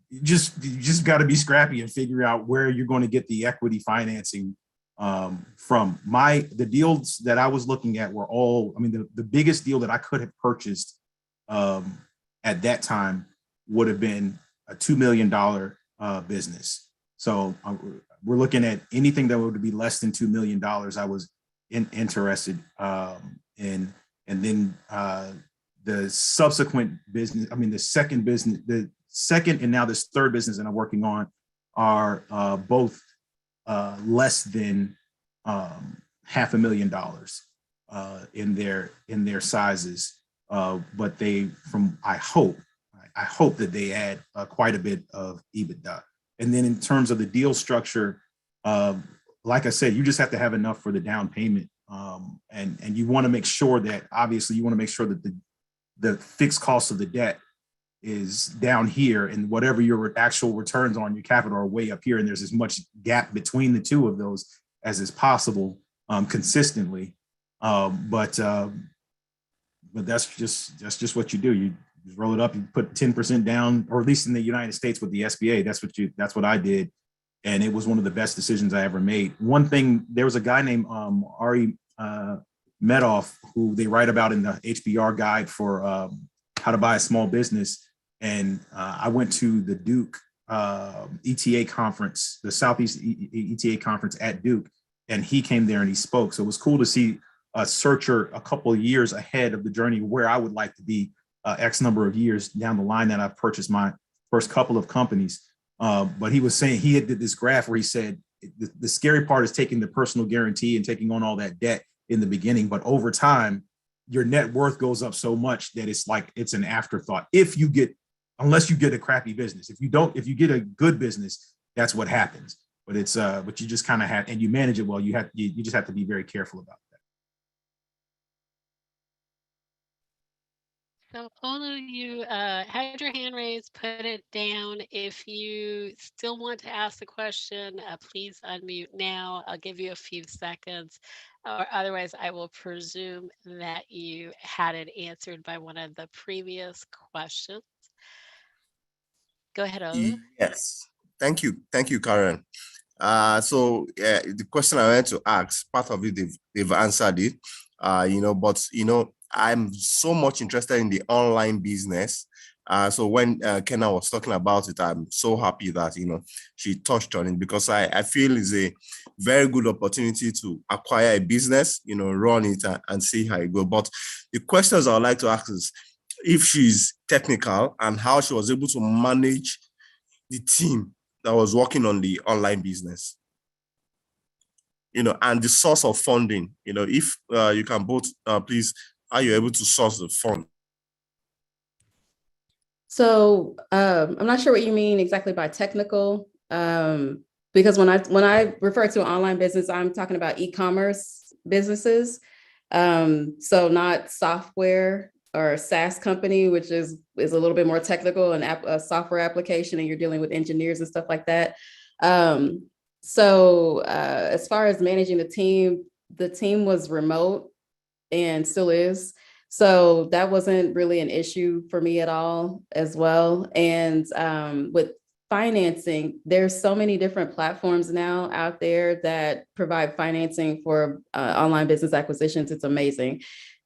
you just got to be scrappy and figure out where you're going to get the equity financing from. The deals that I was looking at were all, I mean, the biggest deal that I could have purchased at that time would have been a $2 million business. So we're looking at anything that would be less than $2 million. I was interested in, and then the subsequent business, I mean, the second and now this third business that I'm working on are both less than $500,000 in their sizes. But I hope that they add quite a bit of EBITDA. And then in terms of the deal structure, like I said, you just have to have enough for the down payment. And you want to make sure that, obviously, you want to make sure that the fixed cost of the debt is down here, and whatever your actual returns on your capital are way up here. And there's as much gap between the two of those as is possible consistently. But that's just what you do. You just roll it up, you put 10% down, or at least in the United States with the SBA, that's what I did. And it was one of the best decisions I ever made. One thing, there was a guy named Ari Medoff, who they write about in the HBR guide for how to buy a small business. And I went to the Duke ETA conference, the Southeast ETA conference at Duke, and he came there and he spoke. So it was cool to see a searcher a couple of years ahead of the journey where I would like to be X number of years down the line that I've purchased my first couple of companies. But he was saying, he had did this graph where he said the scary part is taking the personal guarantee and taking on all that debt in the beginning, but over time, your net worth goes up so much that it's an afterthought. Unless you get a crappy business. If you get a good business, that's what happens. But but you just kind of have, and you manage it well. You just have to be very careful about that. So all of you had your hand raised, put it down. If you still want to ask the question, please unmute now. I'll give you a few seconds, or otherwise I will presume that you had it answered by one of the previous questions. Go ahead, Olu. Yes, thank you, Karen. So the question I wanted to ask, part of it they've answered it, but I'm so much interested in the online business. So when Kenna was talking about it, I'm so happy that she touched on it, because I feel it's a very good opportunity to acquire a business, run it and see how it goes. But the questions I would like to ask is if she's technical and how she was able to manage the team that was working on the online business, and the source of funding, if you can both, please, are you able to source the fund? So I'm not sure what you mean exactly by technical, because when I refer to an online business, I'm talking about e-commerce businesses. So not software or a SaaS company, which is a little bit more technical, and a software application, and you're dealing with engineers and stuff like that. So as far as managing the team was remote and still is. So that wasn't really an issue for me at all as well. And with financing, there's so many different platforms now out there that provide financing for online business acquisitions. It's amazing.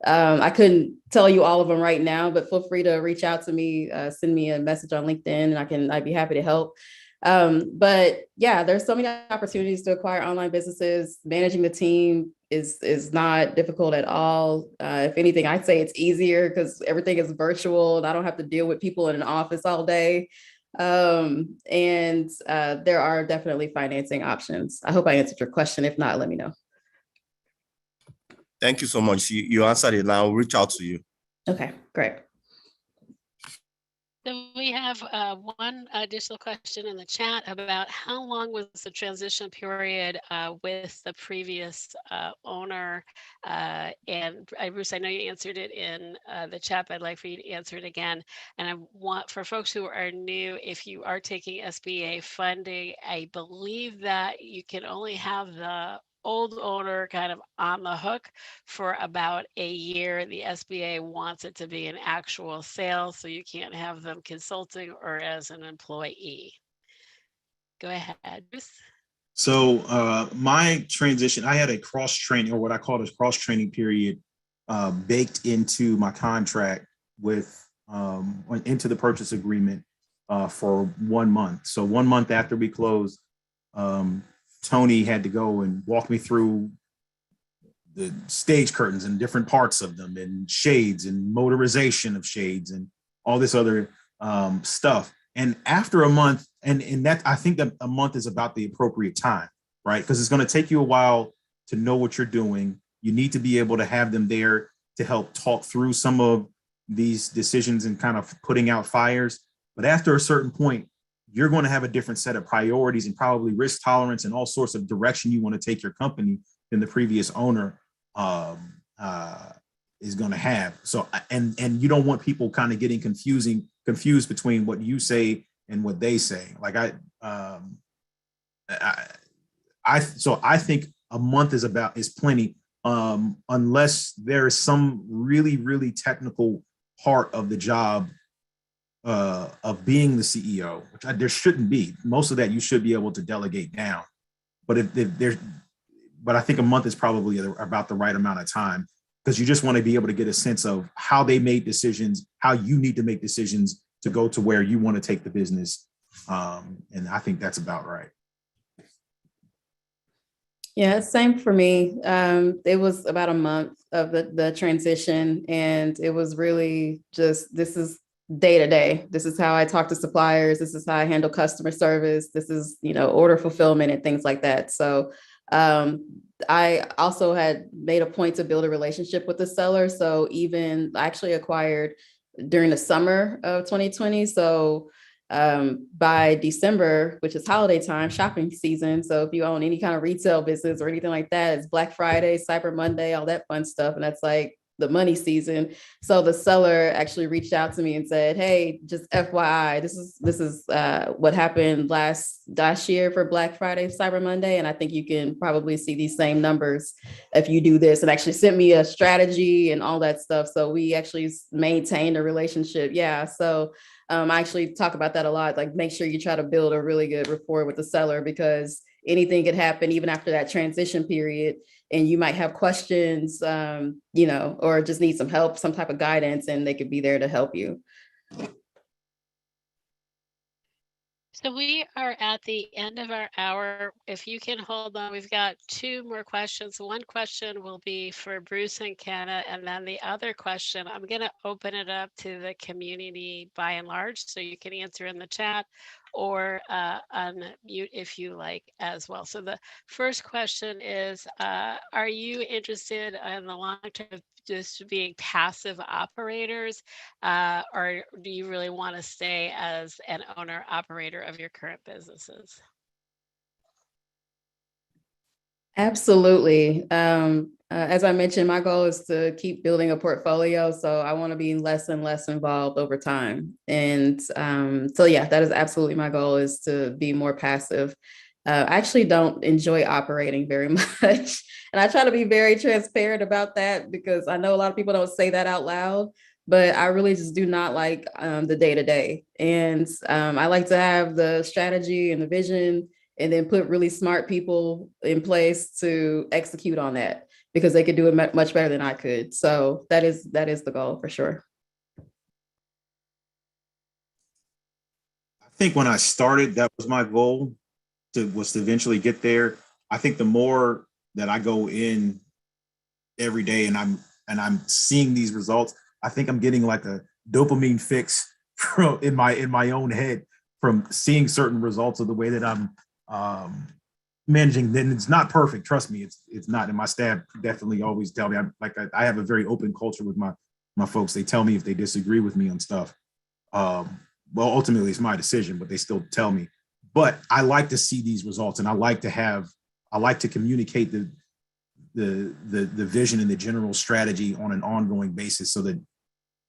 I couldn't tell you all of them right now, but feel free to reach out to me, send me a message on LinkedIn, and I'd be happy to help. But yeah, there's so many opportunities to acquire online businesses. Managing the team is not difficult at all. If anything, I'd say it's easier because everything is virtual and I don't have to deal with people in an office all day. And there are definitely financing options. I hope I answered your question. If not, let me know. Thank you so much. You answered it. Now I'll reach out to you. Okay, great. we have one additional question in the chat about how long was the transition period with the previous owner? And Bruce, I know you answered it in the chat, but I'd like for you to answer it again. And I want for folks who are new, if you are taking SBA funding, I believe that you can only have the old owner kind of on the hook for about a year. The SBA wants it to be an actual sale, so you can't have them consulting or as an employee. Go ahead, Bruce. So my transition, I had a cross training, or what I call a cross training period, baked into my contract with into the purchase agreement for 1 month. So 1 month after we closed, Tony had to go and walk me through the stage curtains and different parts of them, and shades and motorization of shades and all this other stuff. And after a month, and that, I think that a month is about the appropriate time, right? Because it's going to take you a while to know what you're doing. You need to be able to have them there to help talk through some of these decisions and kind of putting out fires. But after a certain point, you're going to have a different set of priorities and probably risk tolerance and all sorts of direction you want to take your company than the previous owner is going to have. So, and you don't want people kind of getting confused between what you say and what they say. Like so I think a month is plenty, unless there is some really, really technical part of the job of being the CEO, which there shouldn't be. Most of that you should be able to delegate down. But but I think a month is probably about the right amount of time, because you just want to be able to get a sense of how they made decisions, how you need to make decisions to go to where you want to take the business. And I think that's about right. Yeah, same for me. It was about a month of the transition, and it was really just, this is day to day. This is how I talk to suppliers. This is how I handle customer service. This is, order fulfillment and things like that. So I also had made a point to build a relationship with the seller. So even I actually acquired during the summer of 2020. So by December, which is holiday time, shopping season. So if you own any kind of retail business or anything like that, it's Black Friday, Cyber Monday, all that fun stuff. And that's like the money season. So the seller actually reached out to me and said, "Hey, just FYI, this is what happened last year for Black Friday, Cyber Monday, and I think you can probably see these same numbers if you do this." And actually sent me a strategy and all that stuff. So we actually maintained a relationship. Yeah. So I actually talk about that a lot. Like, make sure you try to build a really good rapport with the seller, because anything could happen even after that transition period. And you might have questions, or just need some help, some type of guidance, and they could be there to help you. So we are at the end of our hour. If you can hold on, we've got 2 more questions. One question will be for Bruce and Kenna, and then the other question, I'm going to open it up to the community by and large, so you can answer in the chat or unmute if you like as well. So the first question is, are you interested in the long term of just being passive operators, or do you really want to stay as an owner operator of your current businesses? Absolutely. As I mentioned, my goal is to keep building a portfolio. So I want to be less and less involved over time. And so, yeah, that is absolutely my goal, is to be more passive. I actually don't enjoy operating very much. And I try to be very transparent about that, because I know a lot of people don't say that out loud, but I really just do not like the day to day. And I like to have the strategy and the vision, and then put really smart people in place to execute on that, because they could do it much better than I could. So that is the goal for sure. I think when I started, that was my goal, was to eventually get there. I think the more that I go in every day and I'm seeing these results, I think I'm getting like a dopamine fix in my own head from seeing certain results of the way that I'm managing. Then it's not perfect. Trust me, it's not. And my staff definitely always tell me, I have a very open culture with my folks. They tell me if they disagree with me on stuff. well, ultimately it's my decision, but they still tell me. But I like to see these results, and I like to communicate the vision and the general strategy on an ongoing basis, so that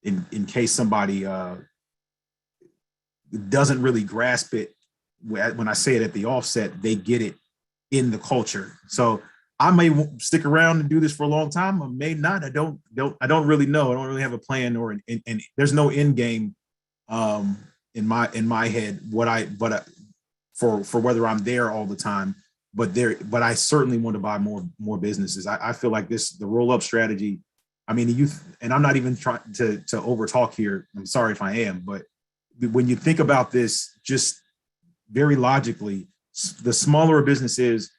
in case somebody doesn't really grasp it when I say it at the offset, they get it in the culture. So I may stick around and do this for a long time. I may not. I don't really know. I don't really have a plan, or and there's no end game in my head for whether I'm there all the time. But I certainly want to buy more businesses. I feel like the roll up strategy. I mean, the youth, and I'm not even trying to over talk here. I'm sorry if I am, but when you think about this, just very logically, the smaller a business is,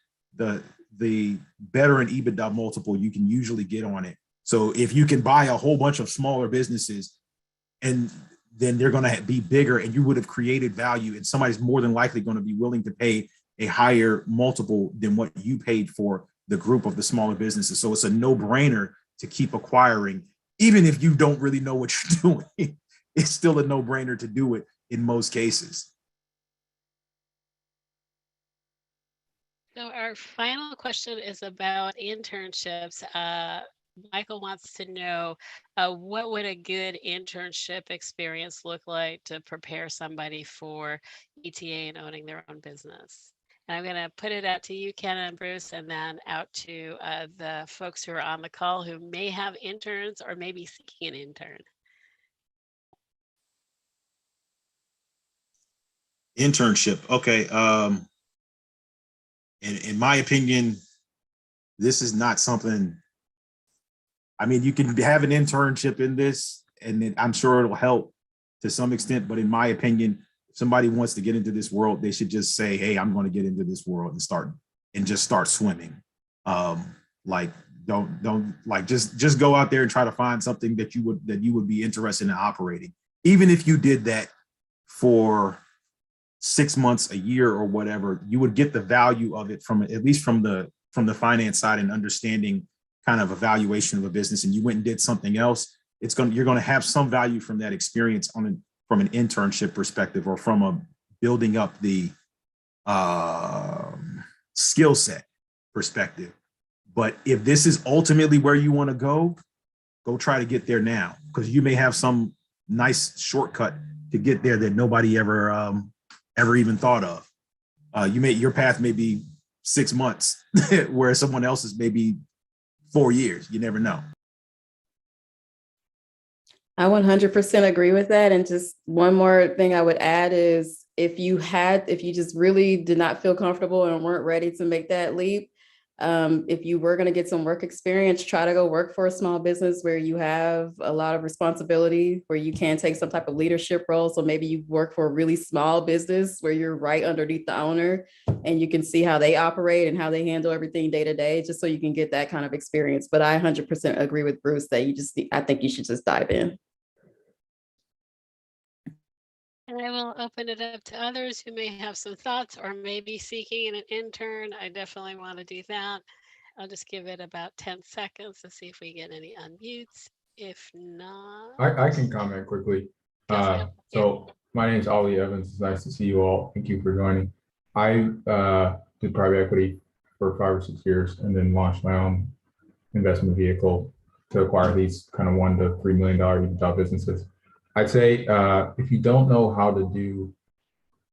the better an EBITDA multiple you can usually get on it. So if you can buy a whole bunch of smaller businesses, and then they're going to be bigger, and you would have created value, and somebody's more than likely going to be willing to pay a higher multiple than what you paid for the group of the smaller businesses. So it's a no-brainer to keep acquiring, even if you don't really know what you're doing. It's still a no-brainer to do it in most cases. So our final question is about internships. Michael wants to know, what would a good internship experience look like to prepare somebody for ETA and owning their own business? And I'm going to put it out to you, Ken and Bruce, and then out to the folks who are on the call who may have interns or may be seeking an intern. Internship. Okay. In my opinion, this is not something. I mean, you can have an internship in this, and I'm sure it'll help to some extent. But in my opinion, if somebody wants to get into this world, they should just say, "Hey, I'm going to get into this world and just start swimming." Like don't like just go out there and try to find something that you would be interested in operating. Even if you did that for 6 months, a year, or whatever, you would get the value of it from, at least from the finance side, and understanding kind of evaluation of a business, and you went and did something else. You're going to have some value from that experience from an internship perspective, or from a building up the skill set perspective. But if this is ultimately where you want to go try to get there now, because you may have some nice shortcut to get there that nobody ever even thought of. Your path may be 6 months, where someone else's may be 4 years. You never know. I 100% agree with that. And just one more thing I would add is, if you just really did not feel comfortable and weren't ready to make that leap, if you were going to get some work experience, try to go work for a small business where you have a lot of responsibility, where you can take some type of leadership role. So maybe you work for a really small business where you're right underneath the owner, and you can see how they operate and how they handle everything day to day, just so you can get that kind of experience. But I 100% agree with Bruce that I think you should just dive in. And I will open it up to others who may have some thoughts, or maybe seeking an intern. I definitely want to do that. I'll just give it about 10 seconds to see if we get any unmutes. If not, I can comment quickly. So my name is Ollie Evans. It's nice to see you all. Thank you for joining. I did private equity for 5 or 6 years, and then launched my own investment vehicle to acquire these kind of $1 to $3 million EBITDA businesses. I'd say if you don't know how to do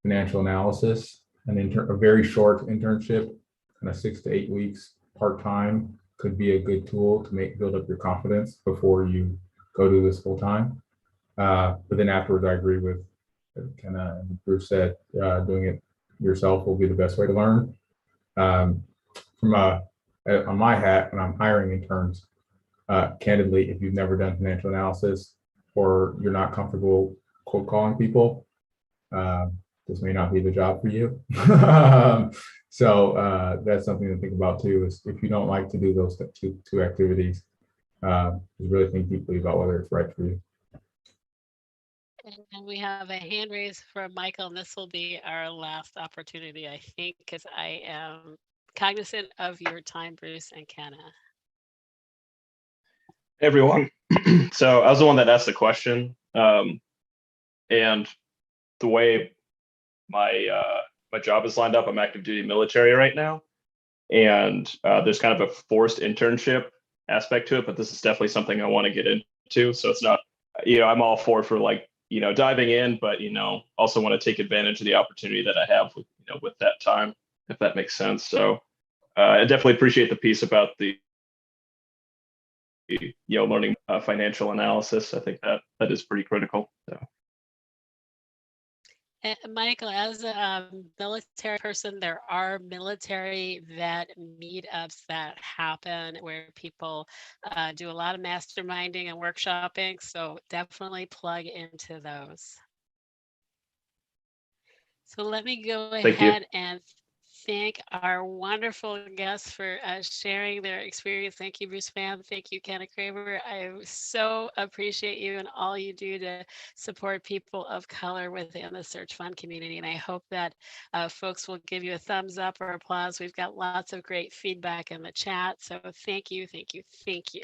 financial analysis, a very short internship, kind of 6 to 8 weeks, part-time, could be a good tool to build up your confidence before you go do this full time. But then afterwards, I agree with kind of Bruce said, doing it yourself will be the best way to learn. On my hat, when I'm hiring interns, candidly, if you've never done financial analysis, or you're not comfortable cold calling people, this may not be the job for you. So that's something to think about too, is if you don't like to do those two activities, really think deeply about whether it's right for you. And we have a hand raised from Michael, and this will be our last opportunity, I think, because I am cognizant of your time, Bruce and Kenna. Hey, everyone. So I was the one that asked the question. And the way my my job is lined up, I'm active duty military right now, and there's kind of a forced internship aspect to it, but this is definitely something I want to get into. So it's not, I'm all for like, diving in, but also want to take advantage of the opportunity that I have with, with that time, if that makes sense. So I definitely appreciate the piece about the learning financial analysis. I think that is pretty critical. So. Michael, as a military person, there are military vet meetups that happen where people do a lot of masterminding and workshopping. So definitely plug into those. So let me go ahead and thank our wonderful guests for sharing their experience. Thank you, Bruce Pham. Thank you, Kenna Kramer. I so appreciate you and all you do to support people of color within the Search Fund community. And I hope that folks will give you a thumbs up or applause. We've got lots of great feedback in the chat. So thank you, thank you, thank you.